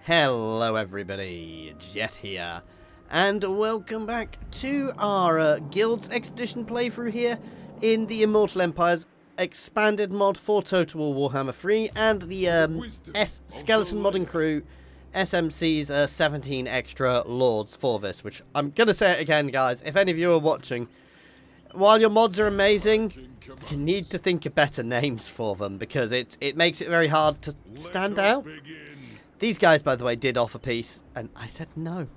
Hello everybody, Jet here, and welcome back to our Guild's Expedition playthrough here in the Immortal Empire's Expanded mod for Total War Warhammer 3 and the Skeleton Modding Crew SMC's 17 extra Lords for this, which I'm going to say it again, guys, if any of you are watching, while your mods are amazing, you need to think of better names for them, because it makes it very hard to stand out. These guys, by the way, did offer peace, and I said no.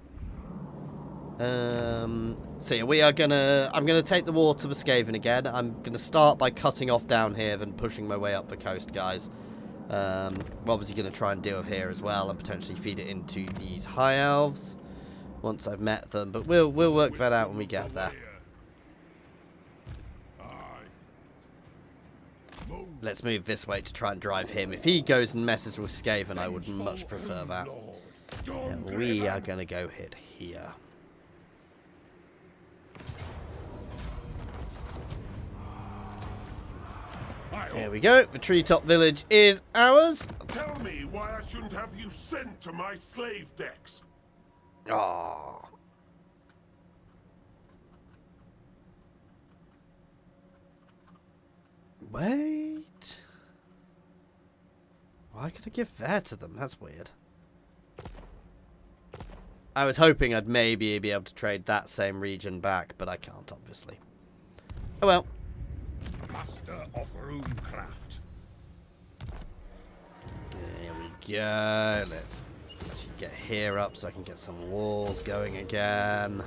So yeah, I'm gonna take the war to the Skaven again. I'm gonna start by cutting off down here, then pushing my way up the coast, guys. We're obviously gonna try and deal with here as well, and potentially feed it into these high elves once I've met them. But we'll work that out when we get there. Let's move this way to try and drive him. If he goes and messes with Skaven, I would much prefer that. And we are going to go hit here. Here we go. The treetop village is ours. Tell me why I shouldn't have you sent to my slave decks. Aww. Wait. Why could I give that to them? That's weird. I was hoping I'd maybe be able to trade that same region back, but I can't, obviously. Oh well. Master of Runecraft. There we go. Let's actually get here up so I can get some walls going again.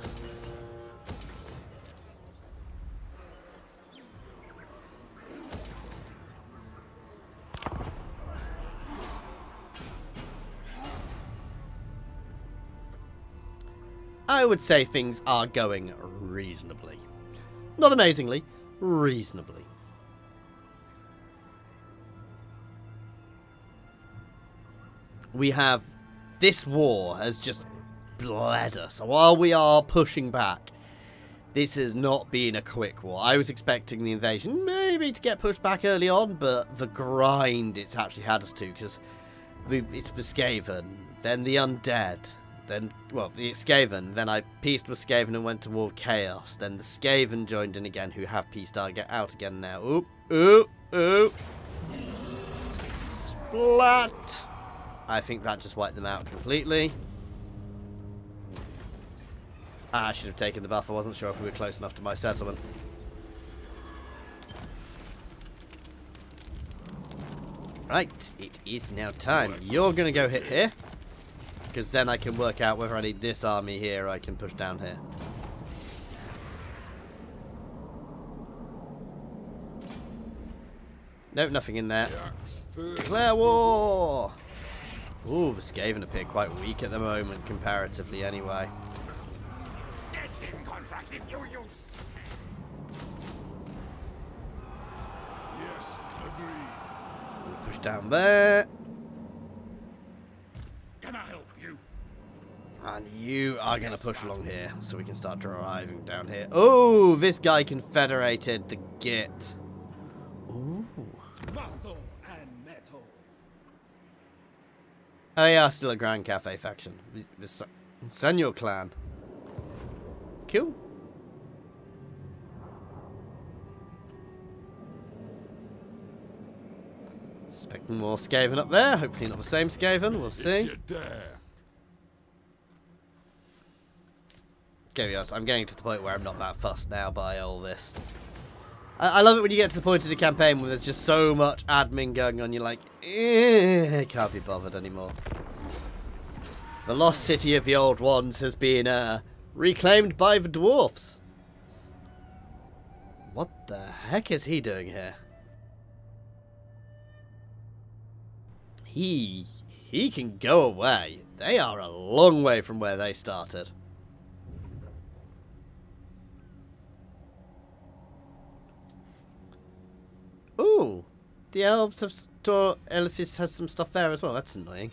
I would say things are going reasonably. Not amazingly, reasonably. We have... This war has just bled us. So while we are pushing back, this has not been a quick war. I was expecting the invasion maybe to get pushed back early on, but the grind it's actually had us to, because it's the Skaven, then the Undead... Then, well, the Skaven. Then I peaced with Skaven and went to war with Chaos. Then the Skaven joined in again, who have peaced out again now. Ooh, ooh, ooh. Splat. I think that just wiped them out completely. I should have taken the buff. I wasn't sure if we were close enough to my settlement. Right, it is now time. You're going to go hit here. Because then I can work out whether I need this army here or I can push down here. Nope, nothing in there. Declare war! Ooh, the Skaven appear quite weak at the moment, comparatively anyway. It's in contract if you use. Yes, agreed. We'll push down there. Can I help you? And you are going to push along here, so we can start driving down here. Oh, this guy confederated the Git. Ooh. Muscle and metal. Oh yeah, still a Grand Cafe faction. The Senor clan. Cool. Expecting more Skaven up there. Hopefully not the same Skaven. We'll see. Okay, be honest, I'm getting to the point where I'm not that fussed now by all this. I love it when you get to the point of the campaign where there's just so much admin going on. You're like, I can't be bothered anymore. The lost city of the old ones has been reclaimed by the Dwarfs. What the heck is he doing here? He can go away. They are a long way from where they started. Ooh, the elves have Elfis has some stuff there as well. That's annoying.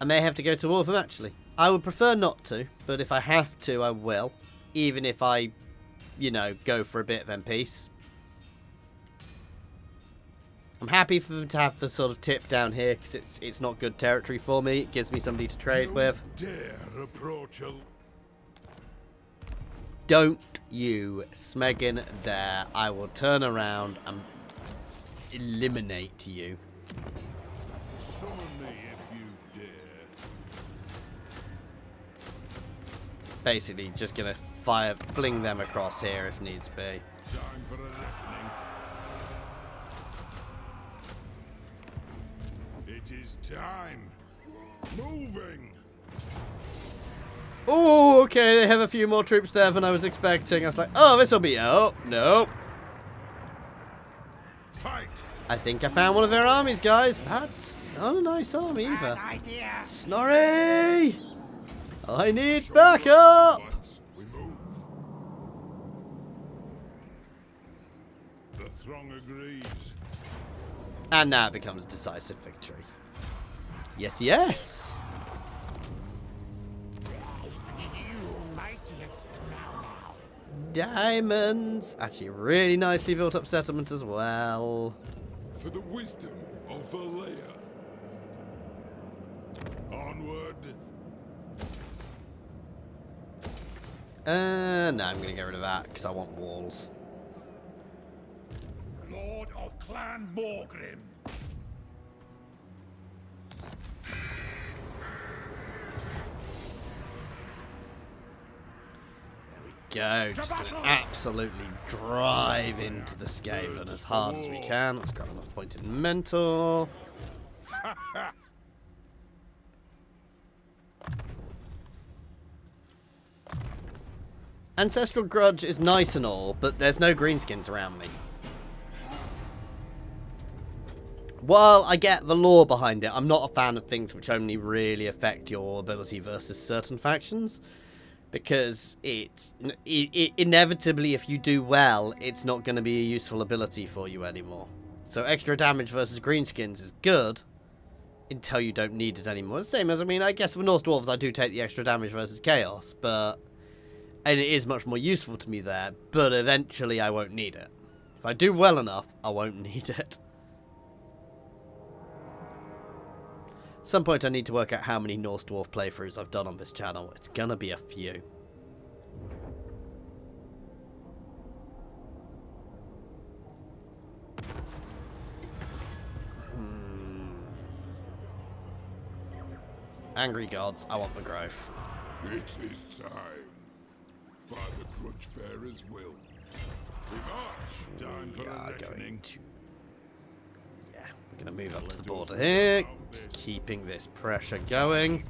I may have to go to war with them actually. I would prefer not to, but if I have to, I will. Even if I, you know, go for a bit of peace. I'm happy for them to have the sort of tip down here because it's not good territory for me. It gives me somebody to trade with. Dare approach a... Don't you Smeggin dare. I will turn around and eliminate you. Summon me if you dare. Basically, just gonna fling them across here if needs be. Time for a reckoning. It is time. Moving. Oh, okay, they have a few more troops there than I was expecting. I was like, oh, this will be... Oh, no. Fight. I think I found one of their armies, guys. That's not a nice army either. Snorri! I need backup! We move. The throng agrees. And now it becomes a decisive victory. Yes, yes! Diamonds! Actually, really nicely built up settlement as well. For the wisdom of Valea. Onward. No, I'm going to get rid of that because I want walls. Lord of Clan Morgrim. Go, just going to absolutely drive into the Skaven as hard as we can. Let's grab enough pointed mentor. Ancestral Grudge is nice and all, but there's no greenskins around me. While I get the lore behind it, I'm not a fan of things which only really affect your ability versus certain factions. Because it inevitably, if you do well, it's not going to be a useful ability for you anymore. So extra damage versus greenskins is good until you don't need it anymore. It's the same as, I mean, I guess for Norse Dwarves I do take the extra damage versus chaos, but... And it is much more useful to me there, but eventually I won't need it. If I do well enough, I won't need it. At some point I need to work out how many Norse Dwarf playthroughs I've done on this channel. It's gonna be a few. Angry gods, I want the growth. It is time. By the Grudge Bearer's will. We march. Time for a reckoning. We're going to move up to the border here, just keeping this pressure going.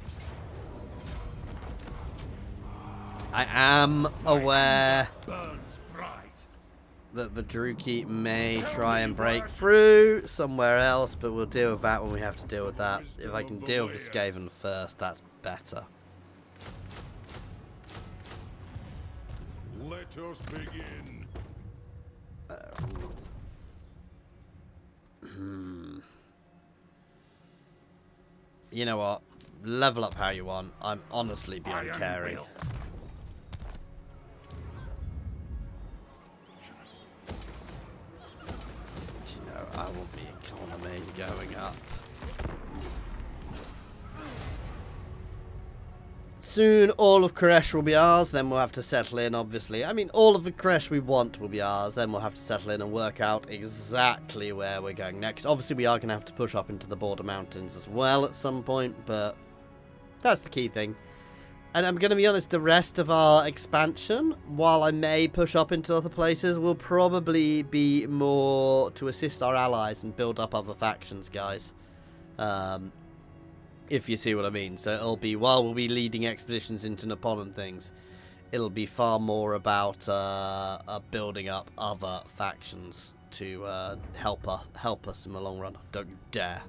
I am aware that the Druki may try and break through somewhere else, but we'll deal with that when we have to deal with that. If I can deal with the Skaven first, that's better. Let us begin. You know what? Level up how you want. I'm honestly beyond caring. You know, I want the economy going up. Soon all of KHURESH will be ours, then we'll have to settle in, obviously. I mean, all of the KHURESH we want will be ours, then we'll have to settle in and work out exactly where we're going next. Obviously, we are going to have to push up into the border mountains as well at some point, but that's the key thing. And I'm going to be honest, the rest of our expansion, while I may push up into other places, will probably be more to assist our allies and build up other factions, guys. If you see what I mean. So it'll be, while we'll be leading expeditions into Nippon and things, it'll be far more about building up other factions to help us in the long run. Don't you dare.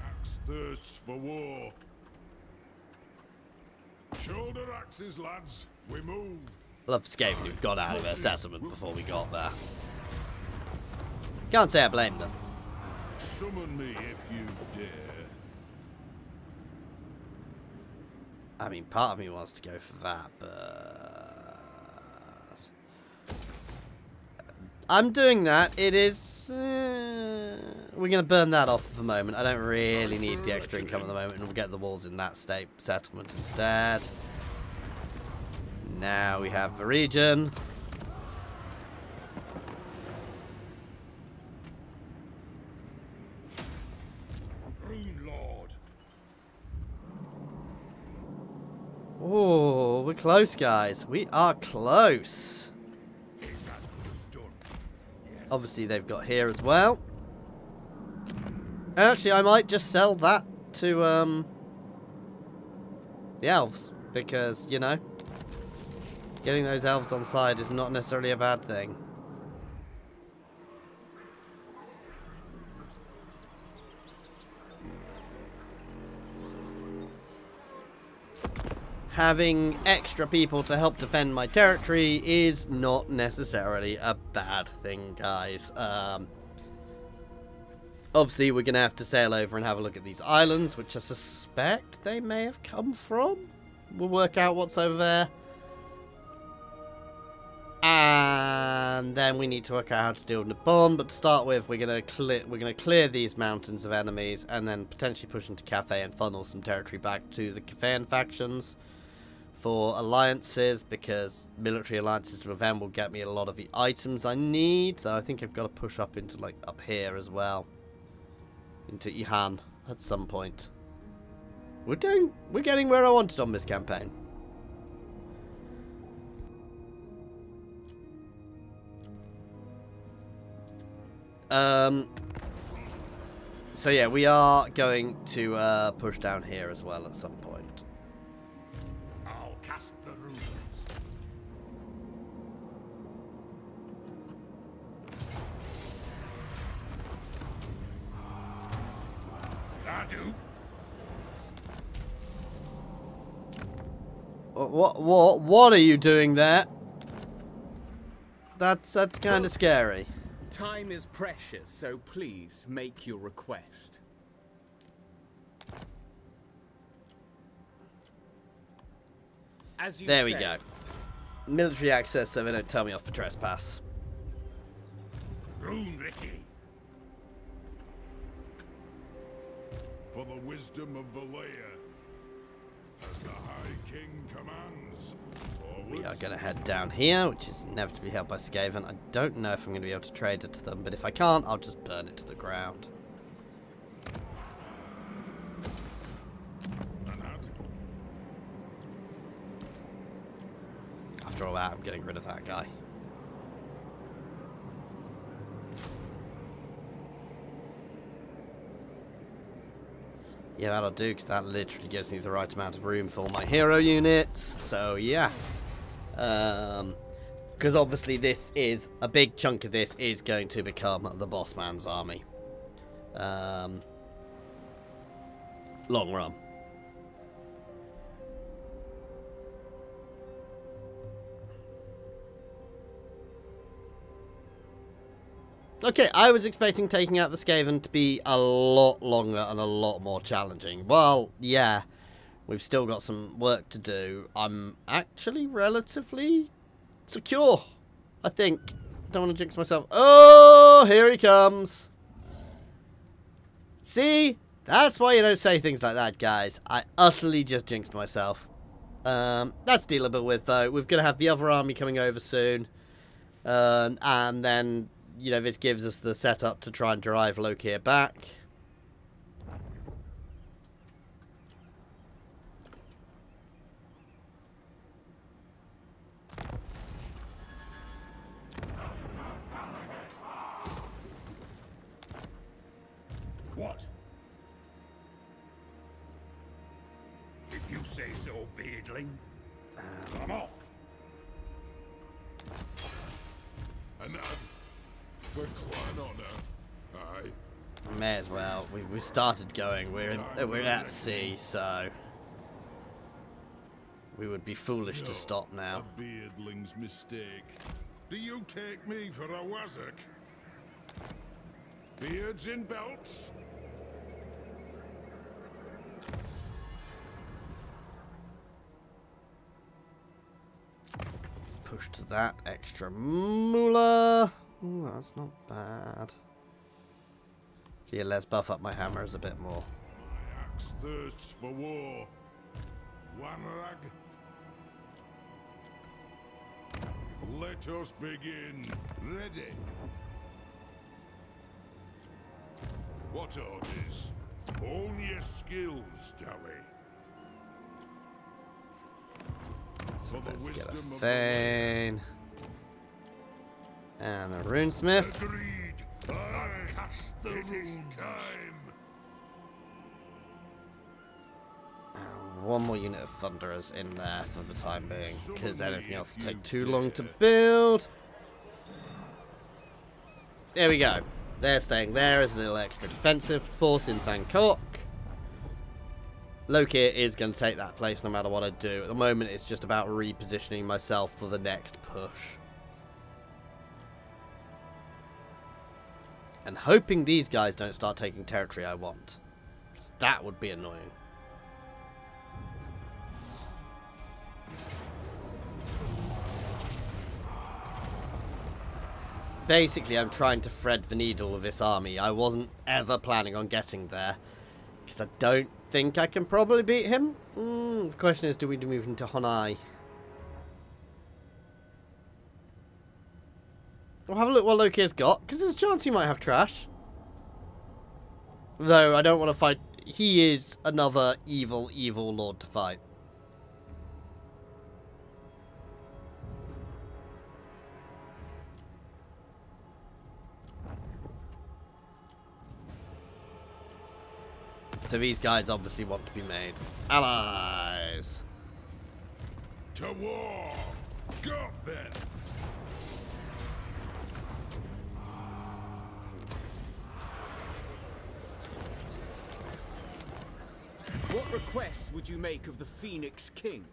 Axe thirsts for war. Shoulder axes, lads. We move. Love Skaven who've got out of their settlement before we got there. Can't say I blame them. Summon me if you dare. I mean, part of me wants to go for that, but I'm doing that. It is... we're going to burn that off for the moment. I don't really need the extra income at the moment, and we'll get the walls in that state settlement instead. Now we have the region. Oh, we're close, guys. We are close. Obviously, they've got here as well. Actually, I might just sell that to the elves, because, you know, getting those elves on side is not necessarily a bad thing. Having extra people to help defend my territory is not necessarily a bad thing, guys. Obviously, we're going to have to sail over and have a look at these islands, which I suspect they may have come from. We'll work out what's over there. And then we need to work out how to deal with the bond. But to start with, we're going to clear these mountains of enemies, and then potentially push into Cathay and funnel some territory back to the Cathayan factions for alliances, because military alliances with them will get me a lot of the items I need. So I think I've got to push up into, like, up here as well, into Ihan at some point. We're getting where I wanted on this campaign. So yeah, we are going to push down here as well at some point. I'll cast the runes. I do. What are you doing there? That's kind of scary. Time is precious, so please make your request. As you There we say, go. Military access so they don't tell me off for trespass. Rune Ricky. For the wisdom of Valea, as the High King commands. We are going to head down here, which is inevitably held by Skaven. I don't know if I'm going to be able to trade it to them, but if I can't, I'll just burn it to the ground. After all that, I'm getting rid of that guy. Yeah, that'll do, because that literally gives me the right amount of room for my hero units. So, yeah. Because obviously this is, a big chunk of this is going to become the boss man's army. Long run. Okay, I was expecting taking out the Skaven to be a lot longer and a lot more challenging. Well, yeah, we've still got some work to do. I'm actually relatively secure, I think. Don't want to jinx myself. Oh, here he comes. See? That's why you don't say things like that, guys. I utterly just jinxed myself. That's dealable with, though. We're going to have the other army coming over soon. And then, you know, this gives us the setup to try and drive Lokir back. What? If you say so, beardling. I'm off. And for clan honor, aye. May as well. We started going. We're at sea, so we would be foolish to stop now. A beardling's mistake. Do you take me for a wazzock? Beards in belts? Push to that extra moolah. Ooh, that's not bad. Here, let's buff up my hammers a bit more. My axe thirsts for war. One rag. Let us begin. Ready. What orders? Hone your skills, Dally. So For the let's get a wisdom of Thane. And a runesmith. Agreed. I cast the runes. It is time. And one more unit of Thunderers in there for the time being, because anything else will take too long to build. There we go. They're staying there as a little extra defensive force in Bangkok. Loki is going to take that place no matter what I do. At the moment, it's just about repositioning myself for the next push. And hoping these guys don't start taking territory I want. Because that would be annoying. Basically, I'm trying to thread the needle of this army. I wasn't ever planning on getting there. Because I don't think I can probably beat him. The question is, do we move into Honai? We'll have a look what Loki has got, because there's a chance he might have trash. Though, I don't want to fight. He is another evil, evil lord to fight. So these guys obviously want to be made allies. To war. Go then. What request would you make of the Phoenix King?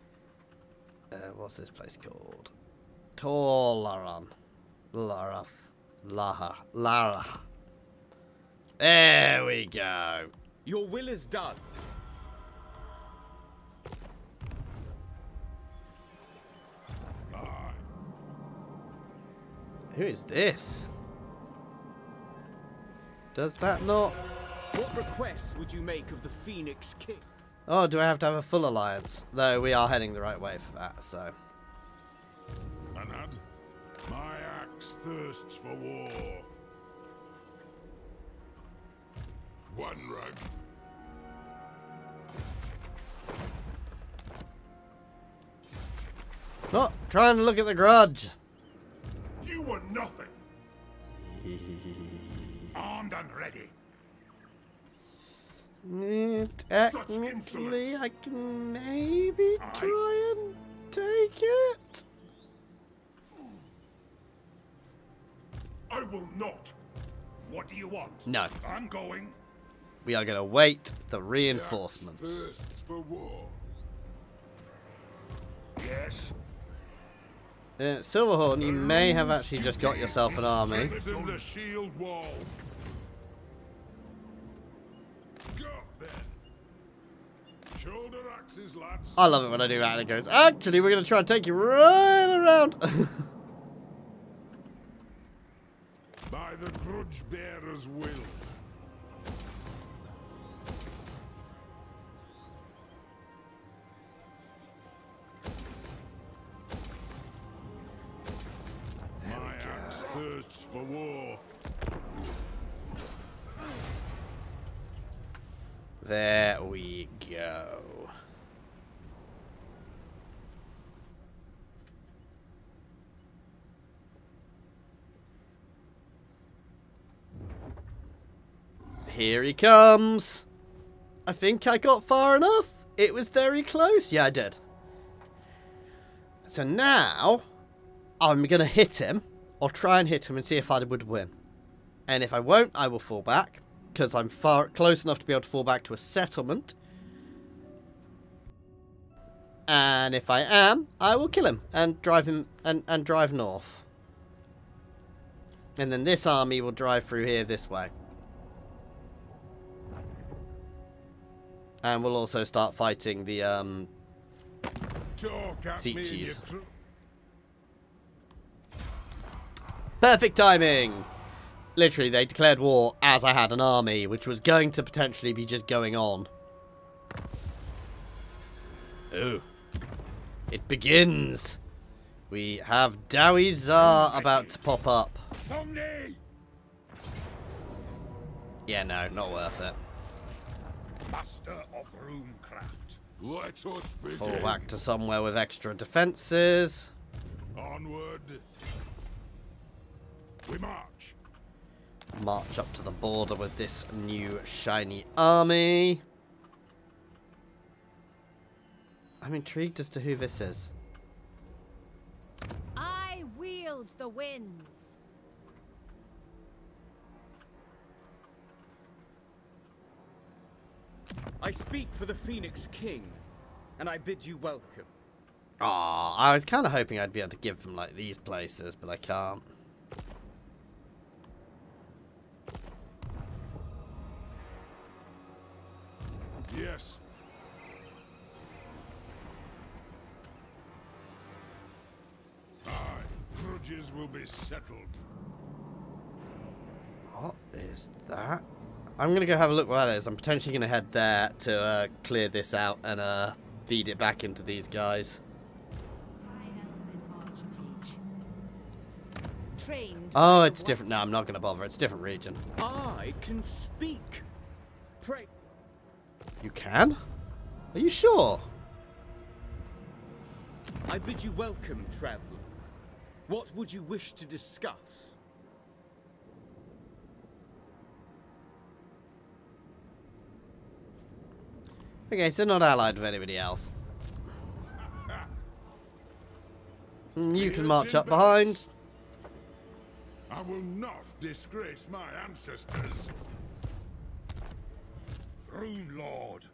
What's this place called? Tolaran. Lara. There we go. Your will is done. Who is this? Does that not... What request would you make of the Phoenix King? Oh, do I have to have a full alliance? Though we are heading the right way for that, so... Anad, my axe thirsts for war. One rug. Not trying to look at the grudge. You were nothing. Armed and ready. Technically, I can maybe try and take it. I will not. What do you want? No. I'm going. We are going to wait the reinforcements. Thirsts for war. Yes. Silverhorn, you may have actually just got yourself an army. Strengthen the shield wall. Go then. Shoulder axes, lads. I love it when I do that and it goes, actually, we're going to try and take you right around. By the grudge bearer's will. My axe thirsts for war. There we go. Here he comes. I think I got far enough. It was very close. Yeah, I did. So now I'm going to hit him, or try and hit him and see if I would win. And if I won't, I will fall back, because I'm close enough to be able to fall back to a settlement. And if I am, I will kill him and drive him and drive north. And then this army will drive through here this way. And we'll also start fighting the Talk at me and you Sietches. Perfect timing! Literally, they declared war as I had an army, which was going to potentially be just going on. Ooh. It begins! We have Dowie Tsar about to pop up. Yeah, no, not worth it. Master of Runecraft. Let us begin. Fall back to somewhere with extra defences. Onward. We march. March up to the border with this new shiny army. I'm intrigued as to who this is. I wield the winds. I speak for the Phoenix King, and I bid you welcome. Aw, I was kind of hoping I'd be able to give them like these places, but I can't. Yes. Aye, grudges will be settled. What is that? I'm going to go have a look what that is. I'm potentially going to head there to clear this out and feed it back into these guys. Oh, it's different. No, I'm not going to bother. It's a different region. I can speak. Pray. You can? Are you sure? I bid you welcome, traveler. What would you wish to discuss? Okay, so not allied with anybody else. You can march up behind. I will not disgrace my ancestors. Rune Lord.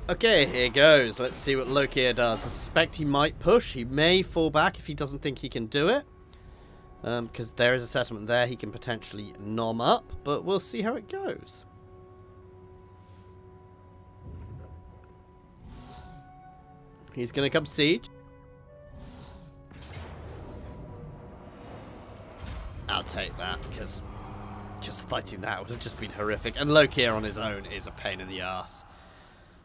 Okay, here goes. Let's see what Loki does. I suspect he might push. He may fall back if he doesn't think he can do it. Because there is a settlement there he can potentially nom up. But we'll see how it goes. He's going to come siege. I'll take that, because just fighting that would have just been horrific. And Loki on his own is a pain in the ass.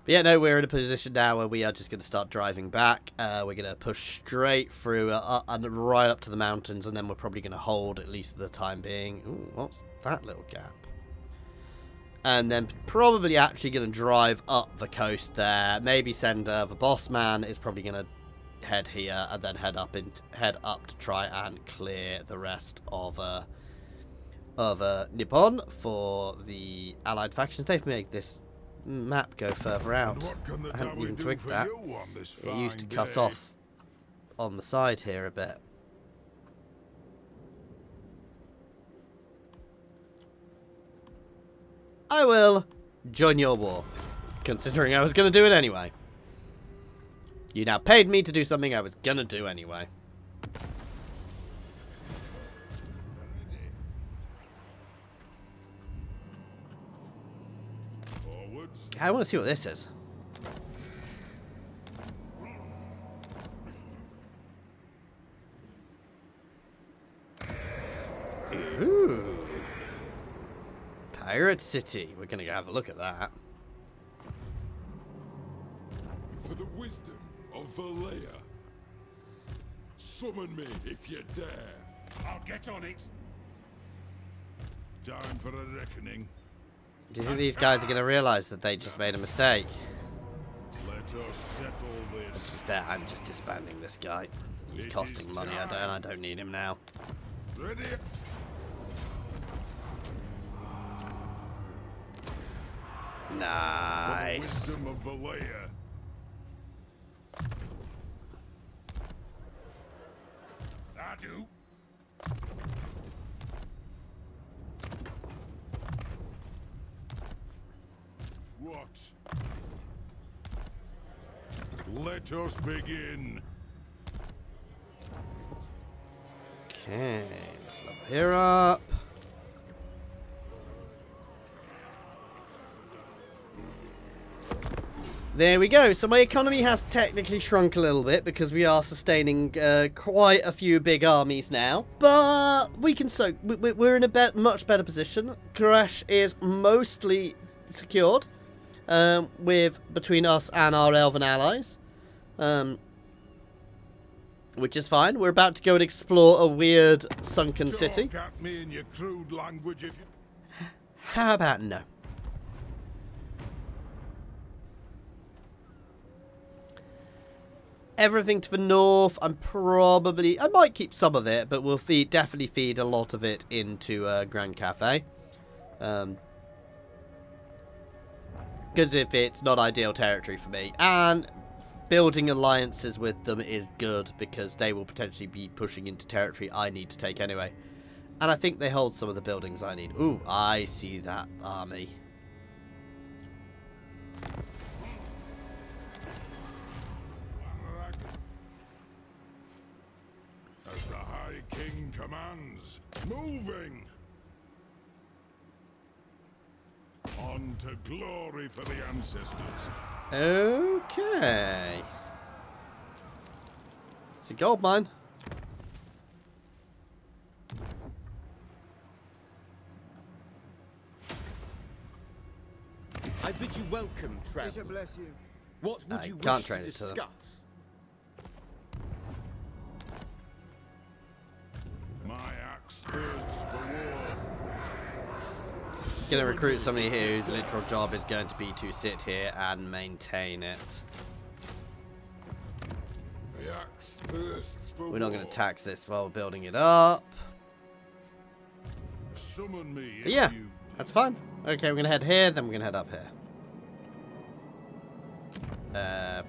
But yeah, no, we're in a position now where we are just going to start driving back. We're going to push straight through and right up to the mountains, and then we're probably going to hold, at least for the time being. Ooh, what's that little gap? And then probably actually going to drive up the coast there. Maybe send the boss man is probably going to head here and then head up to try and clear the rest of Nippon for the allied factions. They've made this map go further out. I hadn't even twigged that. It used to cut off on the side here a bit. I will join your war, considering I was going to do it anyway. You now paid me to do something I was going to do anyway. I want to see what this is. Ooh. Pirate City. We're going to go have a look at that. For the wisdom of Valea, summon me if you dare. I'll get on it. Time for a reckoning. Do you think these guys are going to realise that they just made a mistake? Let us settle this. To be fair, I'm just disbanding this guy. He's costing money. I don't need him now. Ready? Nice. For the wisdom of Valea. I do. What? Let us begin. Okay, let's level here up. There we go. So my economy has technically shrunk a little bit because we are sustaining quite a few big armies now. But we can we're in a much better position. KHURESH is mostly secured between us and our elven allies, which is fine. We're about to go and explore a weird sunken city. Talk at me in your crude language if you... How about no? Everything to the north, I might keep some of it, but we'll definitely feed a lot of it into Grand Cafe. Because if it's not ideal territory for me, and building alliances with them is good because they will potentially be pushing into territory I need to take anyway. And I think they hold some of the buildings I need. Ooh, I see that army. As the High King commands, moving! On to glory for the ancestors. Okay. It's a gold mine. I bid you welcome, traveler. Bless you. What would you can't wish train to it to them. discuss? My axe thirsts for war. Gonna recruit somebody here whose literal job is going to be to sit here and maintain it. The axe thirsts for We're not going war. to tax this while we're building it up. Summon me But yeah, if you... that's fine. Okay, we're going to head here, then we're going to head up here.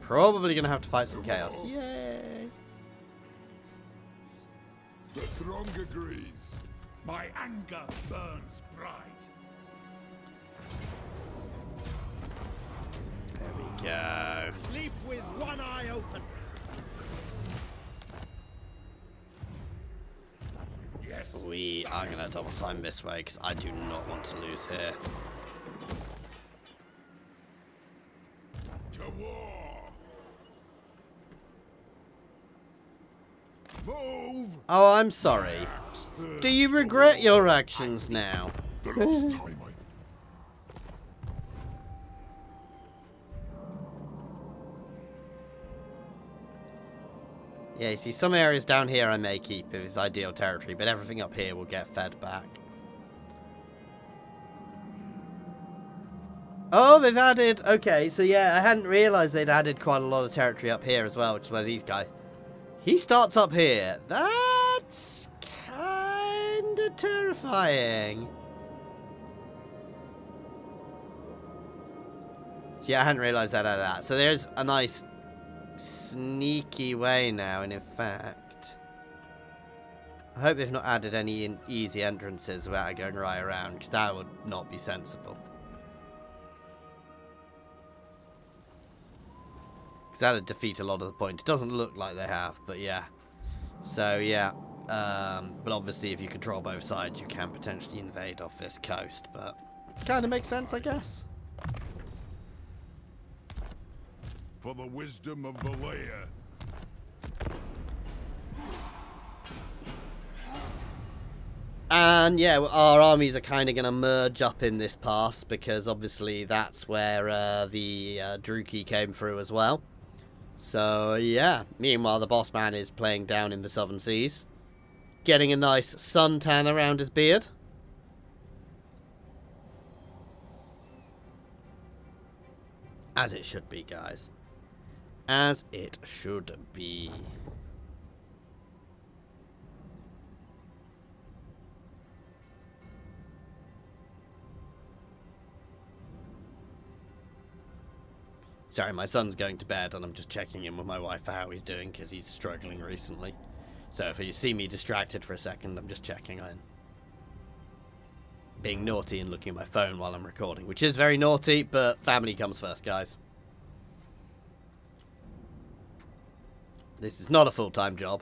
Probably going to have to fight some chaos. Yay! The throng agrees. My anger burns bright. There we go. Sleep with one eye open. Yes. We are going to double time this way because I do not want to lose here. To war. Move. Oh, I'm sorry. Axe thirsts Do you for regret war. your actions now? The last time I... Yeah, you see, some areas down here I may keep if it's ideal territory, but everything up here will get fed back. Oh, they've added... Okay, so yeah, I hadn't realised they'd added quite a lot of territory up here as well, which is where these guys... He starts up here. That's kind of terrifying. So yeah, I hadn't realised that out of that. So there's a nice sneaky way now, and in fact... I hope they've not added any easy entrances without going right around, because that would not be sensible. That'd defeat a lot of the point. It doesn't look like they have, but yeah. So yeah, but obviously if you control both sides, you can potentially invade off this coast. But kind of makes sense, I guess. For the wisdom of the layer. And yeah, our armies are kind of going to merge up in this pass because obviously that's where the Druki came through as well. So yeah, meanwhile the boss man is playing down in the Southern Seas, getting a nice suntan around his beard. As it should be, guys. As it should be. Sorry, my son's going to bed and I'm just checking in with my wife for how he's doing because he's struggling recently. So if you see me distracted for a second, I'm just checking in. Being naughty and looking at my phone while I'm recording, which is very naughty, but family comes first, guys. This is not a full-time job.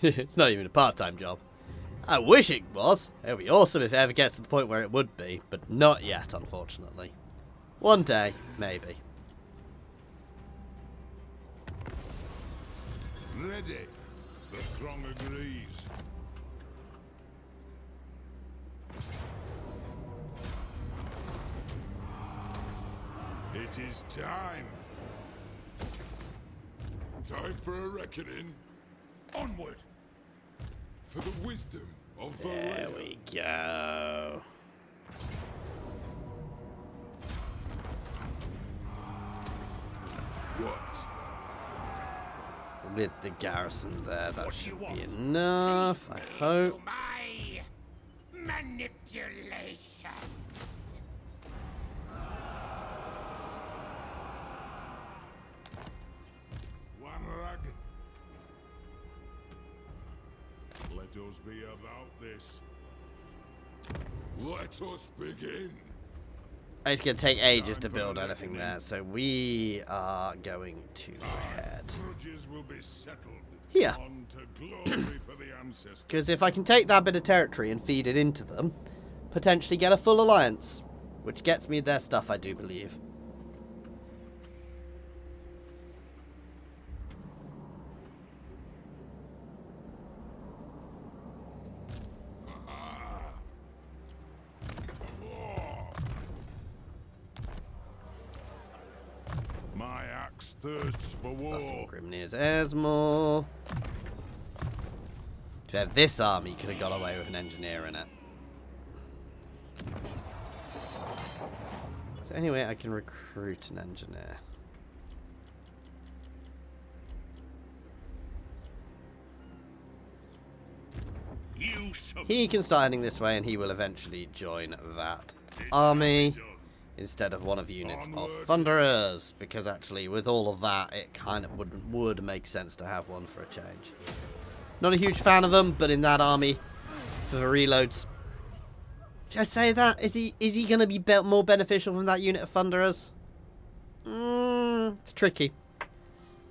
It's not even a part-time job. I wish it was. It would be awesome if it ever gets to the point where it would be, but not yet, unfortunately. One day, maybe. ready. The throng agrees. It is time. Time for a reckoning. Onward! For the wisdom of the There we go. What? With the garrison there, that What do should you be want? enough, I hope. My manipulation. One rag. Let us be about this. Let us begin. It's going to take ages to build anything there, so we are going to head Grudges will be settled. here. On to glory for the ancestors. Because if I can take that bit of territory and feed it into them, potentially get a full alliance, which gets me their stuff, I do believe. My axe thirsts for war. Grimnir's Esmore. To have this army, could have got away with an engineer in it. So anyway, I can recruit an engineer. He can start heading this way, and he will eventually join that army instead of one of the units of Thunderers, because actually with all of that it kind of would make sense to have one for a change. Not a huge fan of them, but in that army for the reloads. Should I say that? Is he going to be more beneficial from that unit of Thunderers? It's tricky.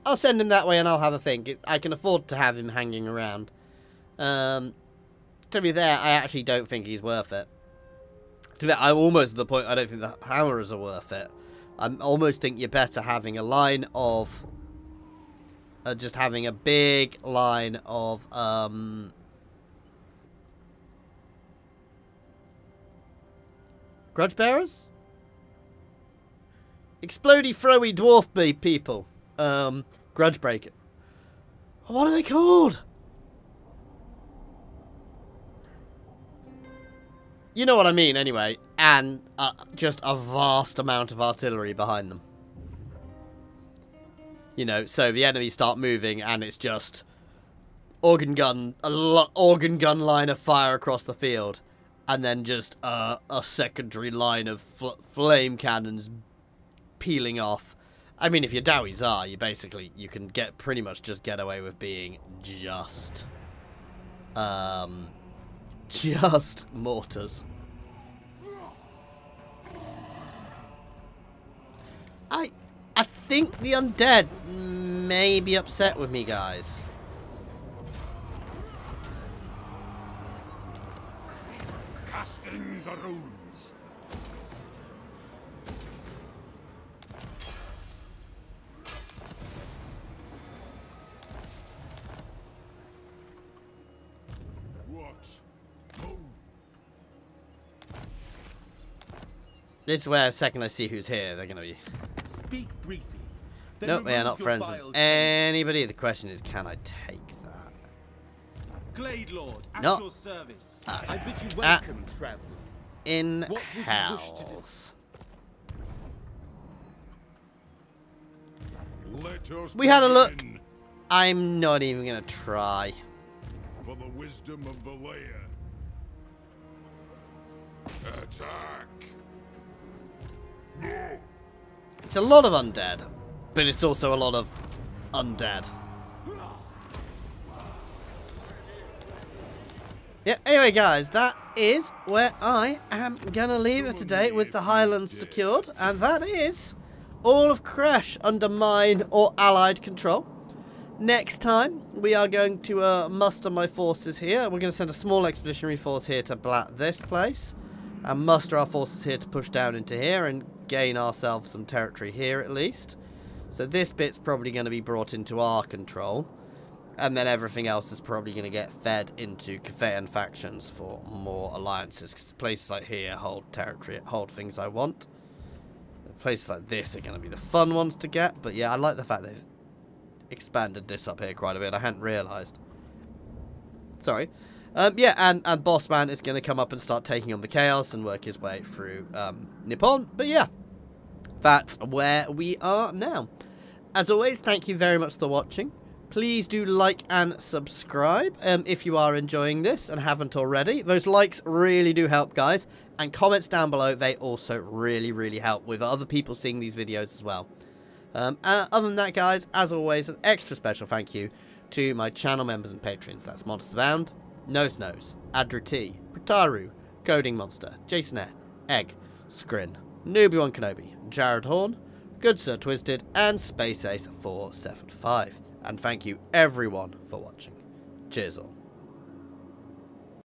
I'll send him that way and I'll have a think. I can afford to have him hanging around. To be there, I actually don't think he's worth it. To be, I'm almost at the point I don't think the hammers are worth it. I almost think you're better having a line of... just having a big line of... Grudge bearers? Explodey, throwy, dwarf people. Grudge breaker. What are they called? You know what I mean, anyway. And just a vast amount of artillery behind them. You know, so the enemies start moving, and it's just organ gun line of fire across the field, and then just a secondary line of flame cannons peeling off. I mean, if you're Dowie Tsar, you can pretty much just get away with being just mortars. I think the undead may be upset with me, guys. Casting the runes. What? Move. This is where, the second I see who's here, they're going to be... Speak briefly. Then Nope, they are not remove your friends with vile anybody. The question is, can I take that? Glade Lord, at Not your service. at- I bid you welcome, traveler. In What would you wish to do? house. Let us We had a look. begin. I'm not even going to try. For the wisdom of the layer. Attack. No. It's a lot of undead, but it's also a lot of undead. Yeah, anyway guys, that is where I am going to leave it today with the Highlands secured. And that is all of KHURESH under mine or allied control. Next time, we are going to muster my forces here. We're going to send a small expeditionary force here to blat this place. And muster our forces here to push down into here and gain ourselves some territory here at least. So this bit's probably going to be brought into our control. And then everything else is probably going to get fed into Cathayan factions for more alliances. Because places like here hold territory, hold things I want. Places like this are going to be the fun ones to get. But yeah, I like the fact they've expanded this up here quite a bit. I hadn't realised. Sorry. Yeah, and Bossman is going to come up and start taking on the Chaos and work his way through Nippon. But yeah, that's where we are now. As always, thank you very much for watching. Please do like and subscribe if you are enjoying this and haven't already. Those likes really do help, guys. And comments down below, they also really help with other people seeing these videos as well. Other than that, guys, as always, an extra special thank you to my channel members and patrons. That's Monsterbound, Nose, Adru T, Brutaru, Coding Monster, Jason Air, Egg, Scrin, Newbie1 Kenobi, Jared Horn, Good Sir Twisted, and Space Ace 475. And thank you everyone for watching. Cheers all.